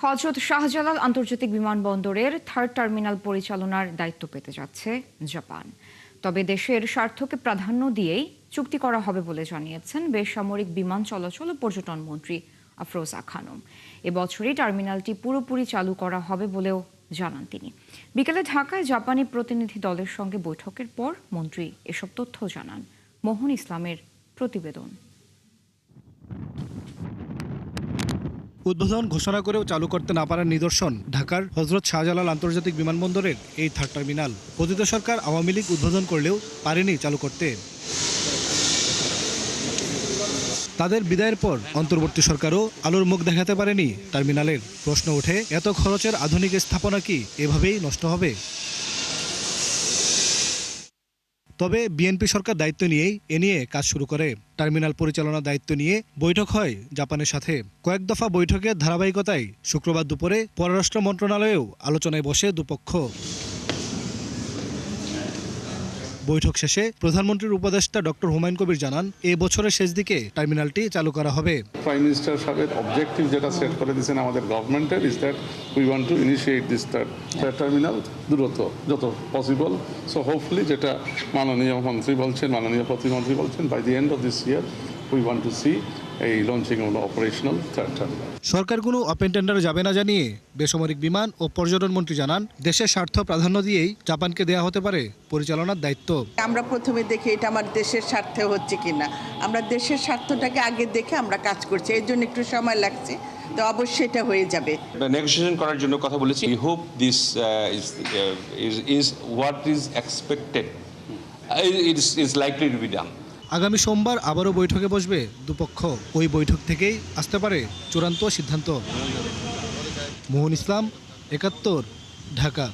হযরত শাহজালাল আন্তর্জাতিক বিমানবন্দরের third terminal পরিচালনার দায়িত্ব পেতে যাচ্ছে জাপান। তবে দেশের স্বার্থকে প্রাধান্য দিয়েই চুক্তি করা হবে বলে জানিয়েছেন বেসামরিক বিমান চলাচল ও পর্যটন মন্ত্রী আফরোজা খানম। এবছরই টার্মিনালটি পুরোপুরি চালু করা হবে বলেও জানান তিনি। বিকেলে ঢাকায় জাপানি প্রতিনিধি দলের সঙ্গে বৈঠকের পর মন্ত্রী এসব তথ্য জানান। মোহন ইসলামের প্রতিবেদন। উদ্বোধন ঘোষণা করেও চালু করতে না পারার নিদর্শন ঢাকার হযরত শাহজালাল আন্তর্জাতিক বিমানবন্দরের এই থার্ড টার্মিনাল। পতিত সরকার আওয়ামী লীগ উদ্বোধন করলেও পারেনি চালু করতে। তাদের বিদায়ের পর অন্তর্বর্তী সরকারও আলোর মুখ দেখাতে পারেনি টার্মিনালের। প্রশ্ন ওঠে, এত খরচের আধুনিক স্থাপনা কি এভাবেই নষ্ট হবে? তবে বিএনপি সরকার দায়িত্ব নিয়েই এ নিয়ে কাজ শুরু করে। টার্মিনাল পরিচালনার দায়িত্ব নিয়ে বৈঠক হয় জাপানের সাথে। কয়েক দফা বৈঠকের ধারাবাহিকতায় শুক্রবার দুপুরে পররাষ্ট্র মন্ত্রণালয়েও আলোচনায় বসে দুপক্ষ। বৈঠক শেষে প্রধানমন্ত্রীর উপদেষ্টা ডক্টর হুমায়ুন কবির জানান, এই বছরের শেষ দিকে টার্মিনালটি চালু করা হবে। প্রাইম মিনিস্টার সাহেবের অবজেক্টিভ যেটা সেট করে দিয়েছেন আমাদের গভর্নমেন্টের is that we want to initiate this third terminal দ্রুত যত পসিবল। সো হোপফুলি যেটা মাননীয় মন্ত্রী বলছেন, মাননীয় প্রতিমন্ত্রী বলছেন, by the end of this year we want to see এই launching of operational third terminal. সরকার কোনো ওপেন টেন্ডারে যাবে না জানিয়ে বেসামরিক বিমান ও পর্যটন মন্ত্রী জানান, দেশের স্বার্থ প্রাধান্য দিয়েই জাপানকে দেয়া হতে পারে পরিচালনার দায়িত্ব। আমরা প্রথমে দেখি এটা আমার দেশের স্বার্থে হচ্ছে কিনা, আমরা দেশের স্বার্থটাকে আগে দেখে আমরা কাজ করছি, এর জন্য একটু সময় লাগছে, তো অবশ্যই এটা হয়ে যাবে। নেগোসিয়েশন করার জন্য কথা বলেছি। We hope this is what is expected, is likely to be done. আগামী সোমবার আবারও বৈঠকে বসবে দুপক্ষ। ওই বৈঠক থেকেই আসতে পারে চূড়ান্ত সিদ্ধান্ত। মোহন ইসলাম, ৭১, ঢাকা।